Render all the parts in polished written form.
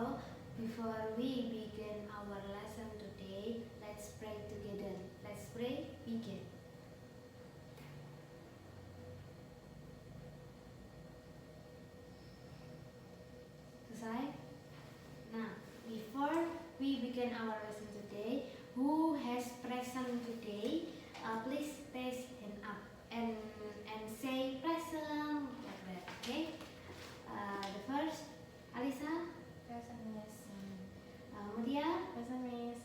So, before we begin our lesson today, let's pray together. Let's pray, begin. Selesai? Nah, before we begin our lesson today, who has present today? Please raise hand up and say present like that. Okay? The first, Alisa. Present, Miss. Mudia. Present, Miss.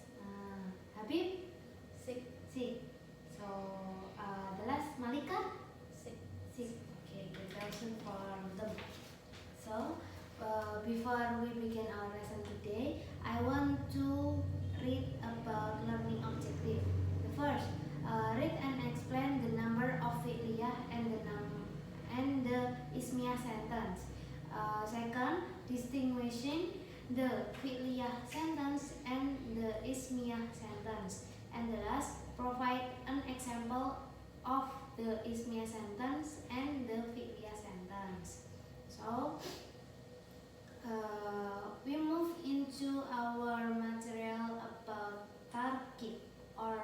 Habib. Sick. So the last, Malika. Sick. Okay, good question for them. So before we begin our lesson today, I want to read about learning objective. The first, read and explain the number of fi'liyah and the ismiyah sentence. Second, distinguishing the fi'liyah sentence and the ismiyah sentence. And the last, provide an example of the ismiyah sentence and the fi'liyah sentence. So we move into our material about tarkib or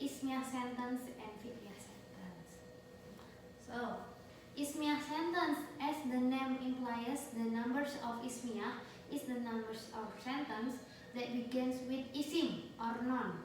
ismiyah sentence and fi'liyah sentence. So ismiyah sentence, as the name implies, the numbers of ismiyah is the numbers of sentence that begins with isim or noun.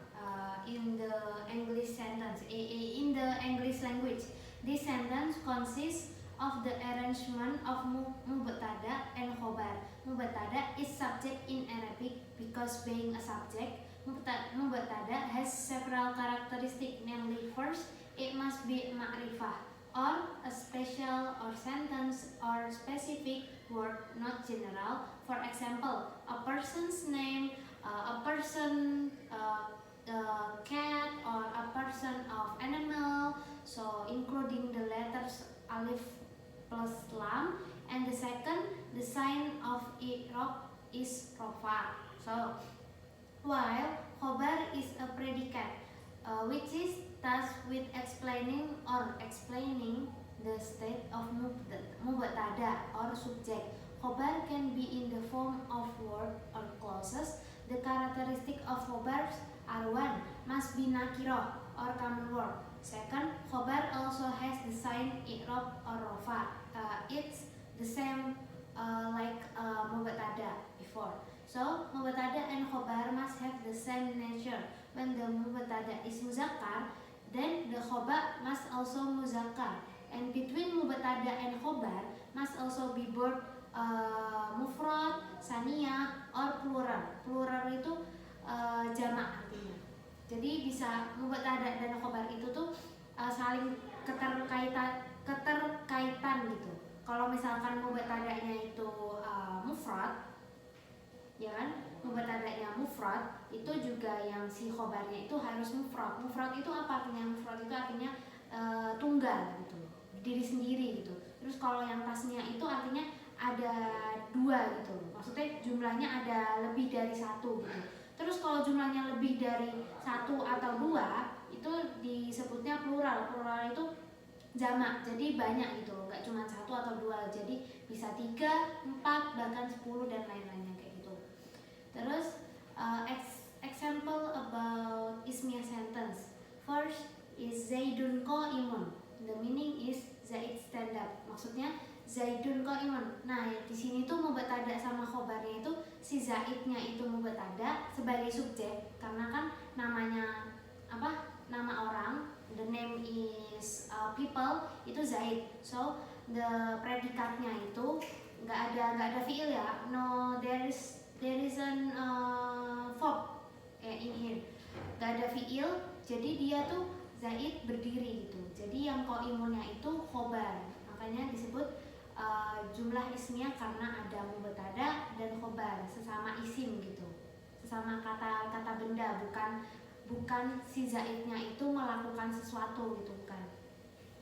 In the English sentence, in the English language, this sentence consists of the arrangement of mubtada and khobar. Mubtada is subject in Arabic because being a subject, mubtada has several characteristics. Namely, first, it must be ma'rifah or a special or sentence or specific word, not general. For example, a person's name, a person, cat, or a person of animal. So including the letters alif plus lam. And the second, the sign of i'rab is rafa. So while khobar is a predicate, which is tasked with explaining the state of mubtada or subject. Khobar can be in the form of word or clauses. The characteristic of khobars are: one, must be nakirah or common word. Second, khobar also has the sign i'rab or rafa. It's the same like mubtada before. So mubtada and khobar must have the same nature. When the mubtada is muzakkar, then the khobar must also muzakkar. And between mubtada and khobar must also be both mufrad, saniyah, or plural. Plural itu jamak artinya. Jadi bisa mubtada dan khobar itu tuh saling keterkaitan gitu. Kalau misalkan mubtadanya itu mufrad, ya kan? Mubtadanya mufrad, itu juga yang si khobarnya itu harus mufrad. Mufrad itu apa artinya? Mufrad itu artinya tunggal gitu, diri sendiri gitu. Terus kalau yang tasnya itu artinya ada dua gitu, maksudnya jumlahnya ada lebih dari satu gitu. Terus kalau jumlahnya lebih dari satu atau dua, itu disebutnya plural. Plural itu jamak, jadi banyak gitu, nggak cuma satu atau dua, jadi bisa 3, 4, bahkan 10 dan lain-lainnya kayak gitu. Terus example about ismiyah sentence. First is Zaidun qa'imun. The meaning is Zaid stand up. Maksudnya Zaidun qa'imun. Nah, di sini tuh mubtada sama khobarnya itu si Zaidnya itu mubtada sebagai subjek karena kan namanya apa? Nama orang, the name is people, itu Zaid. So the predikatnya itu nggak ada fiil ya. No, there is an verb in here. Nggak ada fiil, jadi dia tuh Zaid berdiri gitu. Jadi yang qa'imunnya itu khobar. Makanya disebut jumlah ismiyah karena ada mubtada dan khobar, sesama isim gitu. Sesama kata benda, bukan si Zaidnya itu melakukan sesuatu gitu, bukan.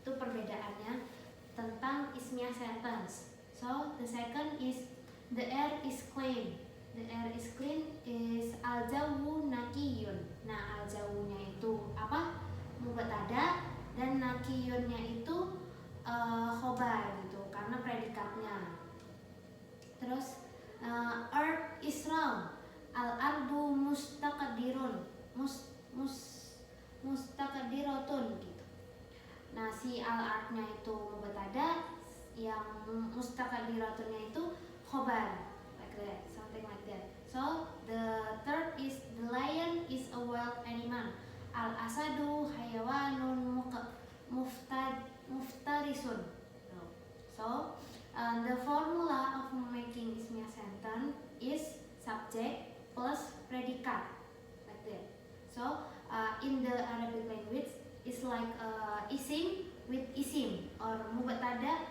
Itu perbedaannya tentang ismiyah sentence. So the second is the air is clean. The air is clean is al-jawu nakiyun. Nah, al-jawunya itu apa? Mubtada, dan nakiyunnya itu khobar gitu karena predikatnya. Terus earth is round. Al-ardu mustaqdirun. Mustaqdiratun gitu. Nah, si al-ardnya itu mubtada, yang mustaqdiratunnya itu khobar, like that, something like that. So the third is the lion is a wild animal. Al-asadu hayawanun muftarisun. So the formula of making ismiyah sentence is subject plus predicate, like that. So in the Arabic language, it's like isim with isim, or mubtada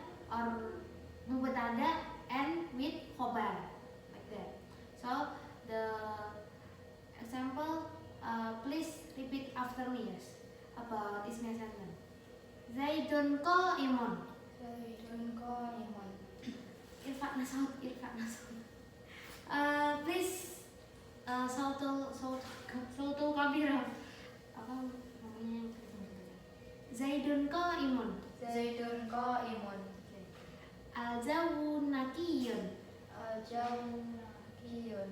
and with khobar, like that. So the example, please repeat after me, yes, about ismiyah sentence. Zaidun qa'imun. Zaidun qa'imun. Irfa'na saut. Please sautul kabira. Apa namanya? Zaidun qa'imun. Zaidun qa'imun. Al-jawu nakiyun. Al-jawu nakiyun.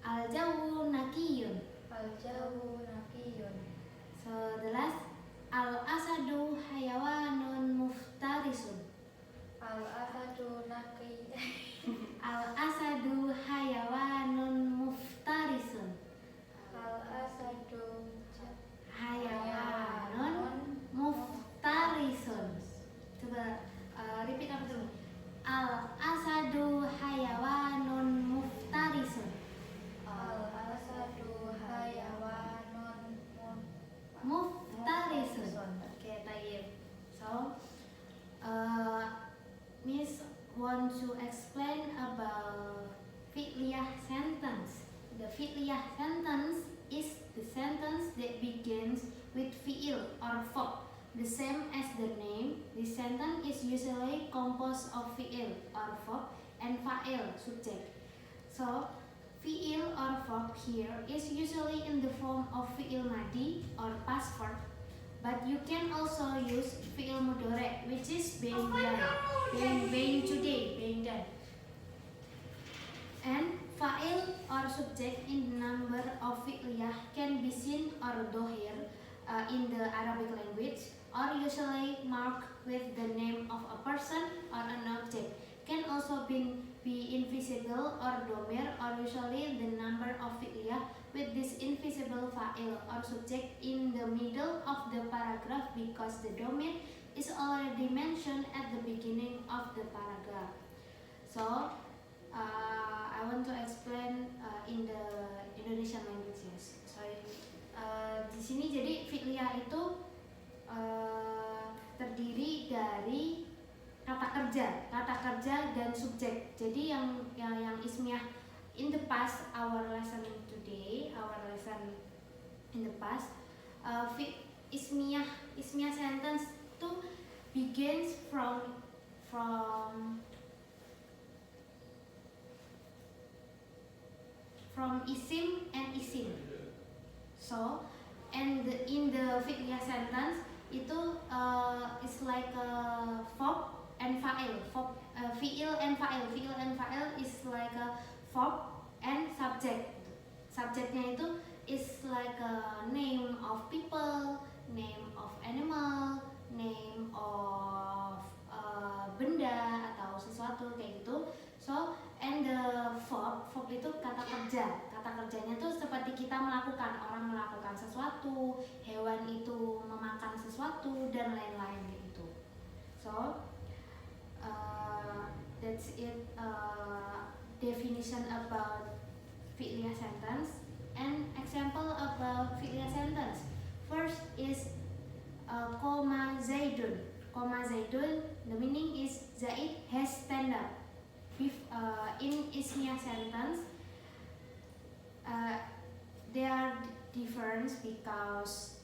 Al-jawu nakiyun. Al-jawu nakiyun. So the last, al-asadu hayawanun muftarisun. Al-asadu Al-asadu hayawanun muftarisun. Al-asadu Hayawanun muftarisun. Coba repeat apa dulu? Al-asadu hayawanun muftarisun. Al-asadu hayawanun Muftarisun. Okay, tayyib. So, Miss want to explain about fi'liyah sentence. The fi'liyah sentence is the sentence that begins with fi'il or verb. The same as the name, this sentence is usually composed of fi'il or verb and fa'il subject. So, fi'il or verb here is usually in the form of fi'il madi or past verb, but you can also use fi'il mudhari', which is being done, being today, being done. And fa'il or subject in the number of fi'liyah can be seen or dohir in the Arabic language, or usually marked with the name of a person or an object. Can also be invisible or domir, or usually the number of fi'liyah with this invisible fa'il or subject in the middle of the paragraph, because the domir is already mentioned at the beginning of the paragraph. So I want to explain in the Indonesian languages. Sorry. Di sini jadi fi'liyah itu terdiri dari kata kerja dan subjek. Jadi yang ismiyah in the past, our lesson today, our lesson in the past, ismiyah sentence itu begins from isim and isim. So, and in the fi'liyah sentence itu is like a verb and fa'il. Fi'il and fa'il is like a verb and subject. Subjectnya itu is like a name of people, name of animal, name of benda atau sesuatu kayak gitu. So, and the verb itu kata kerja. Kata kerjanya tuh seperti kita melakukan, orang melakukan sesuatu, hewan itu memakan sesuatu, dan lain-lain gitu. So, that's it. Definition about fi'liyah sentence and example about fi'liyah sentence. First is koma Zaidun. Koma Zaidun, the meaning is Zaid has stand up. In ismiyah sentence, they are different because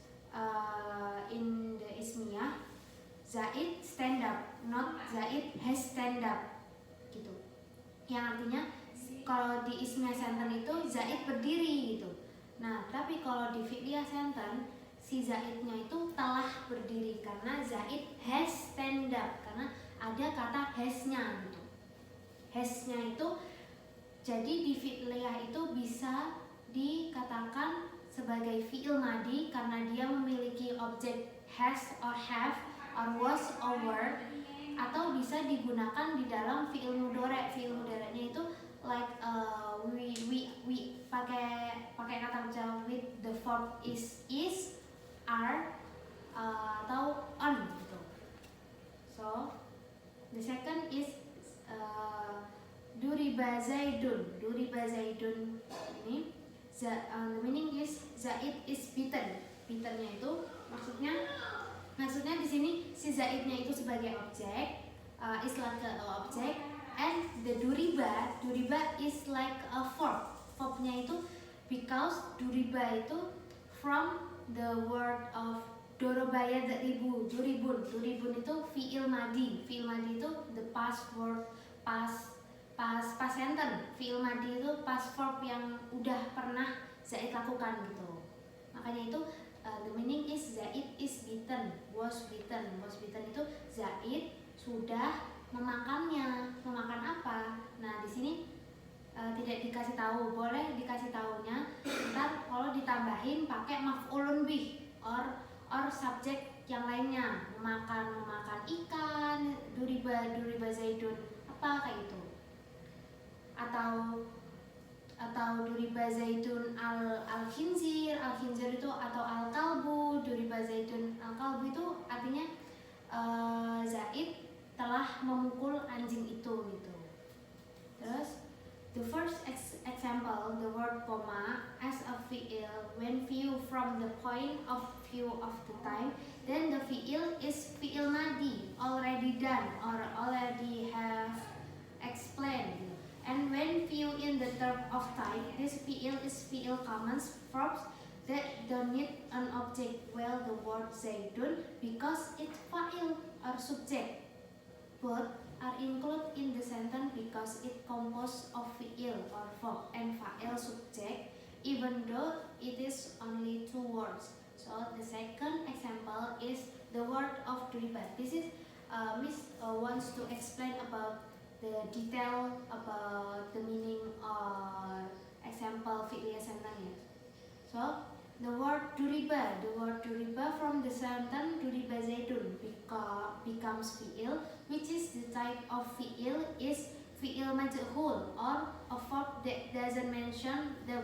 in the ismiyah Zaid stand up, not Zaid has stand up, gitu. Yang artinya kalau di ismiyah sentence itu Zaid berdiri gitu. Nah, tapi kalau di fi'liyah sentence si Zaidnya itu telah berdiri karena Zaid has stand up, karena ada kata has-nya gitu. has-nya itu, jadi di fi'liyah itu bisa dikatakan sebagai fi'il madi karena dia memiliki objek has or have or was or were, atau bisa digunakan di dalam fi'il mudhari'. Fi'il mudhari'nya itu like we pakai kata kerja with the verb is, are, atau on gitu. So the second is duriba zaidun. Duriba zaidun ini the meaning is Zaid is beaten. Beatennya itu maksudnya di sini si Zaidnya itu sebagai objek, is like a object, and the duriba is like a verb. Verbnya itu because duriba itu from the word of dorobaya daribu, duribun itu fi'il madi. Fi'il madi itu the past word, past sentence. Fi'il madi itu past verb yang udah pernah Zaid lakukan gitu. Makanya itu the meaning is Zaid is beaten, was beaten. Was beaten itu Zaid sudah memakannya. Memakan apa? Nah, di sini tidak dikasih tahu. Boleh dikasih tahunya ntar kalau ditambahin pakai maf'ulun bih or subjek yang lainnya. Memakan ikan, duriba zaidun, apa kayak itu. Atau duriba zaidun al khinzir itu, atau al kalbu. Duriba zaidun al kalbu itu artinya Zaid telah memukul anjing itu gitu. Terus the first example, the word koma as a fi'il when view from the point of view of the time, then the fi'il is fi'il madi, already done or already have explained. And when view in the term of time, this fi'il is fi'il commons verbs that don't need an object, well the word zaidun because it's fa'il or subject. Both are included in the sentence because it composed of fi'il or verb and fa'il subject, even though it is only 2 words. So the second example is the word of duriba. This is Miss wants to explain about the detail about the meaning or example fi'liyah sentence. So the word duriba from the sentence duriba zaidun becomes fi'il, which is the type of fi'il is fi'il majhul or a verb that doesn't mention the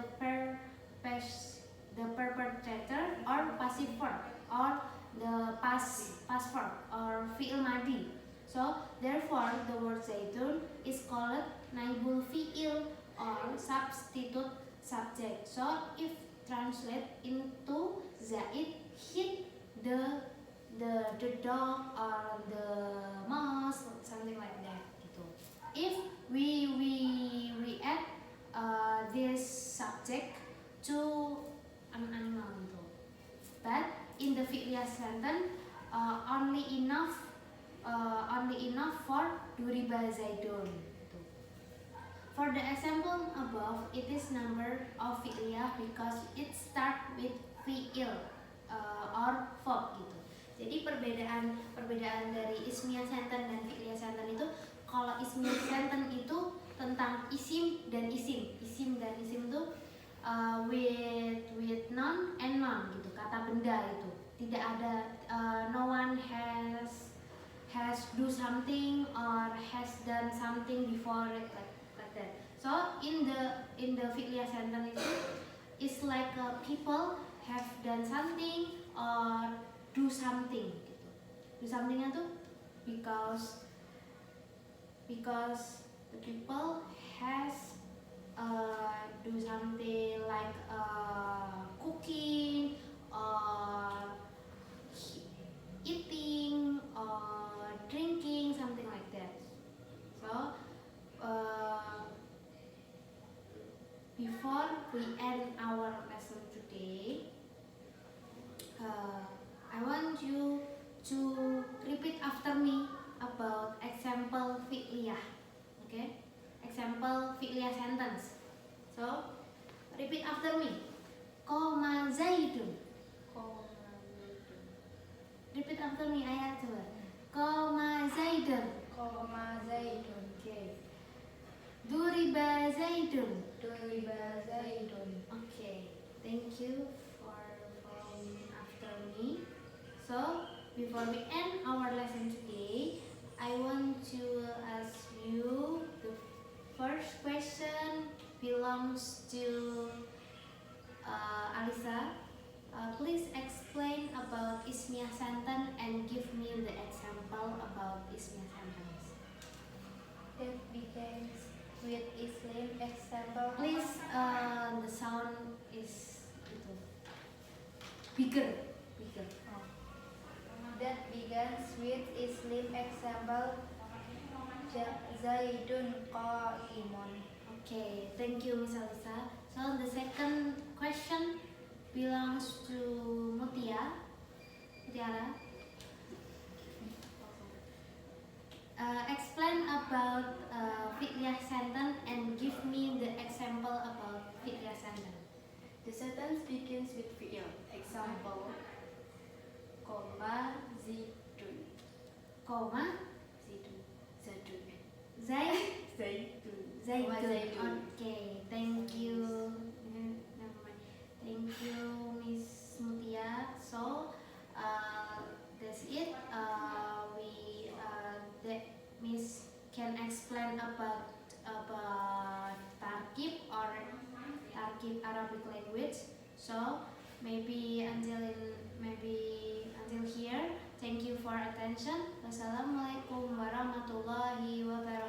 perpetrator or passive verb or the past verb or fi'il madi. So therefore the word zaidun is called naibul fi'il or substitute subject. So if translate into Zaid hit the dog or the mouse, something like that gitu. If we add this subject to an animal gitu. But in the fi'liyah sentence only enough for duriba zaidun. For the example above, it is number of fi'liyah because it start with fi'il or verb gitu. Jadi perbedaan dari ismiyah sentence dan fi'liyah sentence itu, kalau ismiyah sentence itu tentang isim dan isim. Isim dan isim itu with noun and noun gitu, kata benda itu. Tidak ada no one has do something or has done something before it like that. So in the fi'liyah sentence it's like people have done something or do something gitu. Do somethingnya tuh because the people has do something like cooking or eating or drinking, something like that. So before we end our lesson today, I want you to repeat after me about example fi'liyah. Okay? Example fi'liyah sentence. So repeat after me. Qoma zaidun. Repeat after me, ayah coba. Qoma zaidun. Qoma zaidun. Okay. Duriba Zaidun. Duriba Zaidun. Okay, thank you for following after me. So, before we end our lesson today, I want to ask you the first question belongs to Alisa. Please explain about Ismiyah sentence and give me the example about Ismiyah sentence. That begins with Islam example. Please, the sound is itu bigger. Oh. That begins with Islam example. Zaidun qa'imun. Okay, thank you, Miss Alisa. So the second question belongs to Mutiara. Explain about fi'liyah sentence and give me the example about fi'liyah sentence. The sentence begins with fi'il. Example, koma zidun. Koma Zidun. Zadun. Zaidun. Zaidun. Okay, thank you. Never mind. Thank you, Miss Mutia. So that's it. That Miss can explain about tarkib or tarkib Arabic language. So maybe until here. Thank you for attention. Wassalamualaikum warahmatullahi wabarakatuh.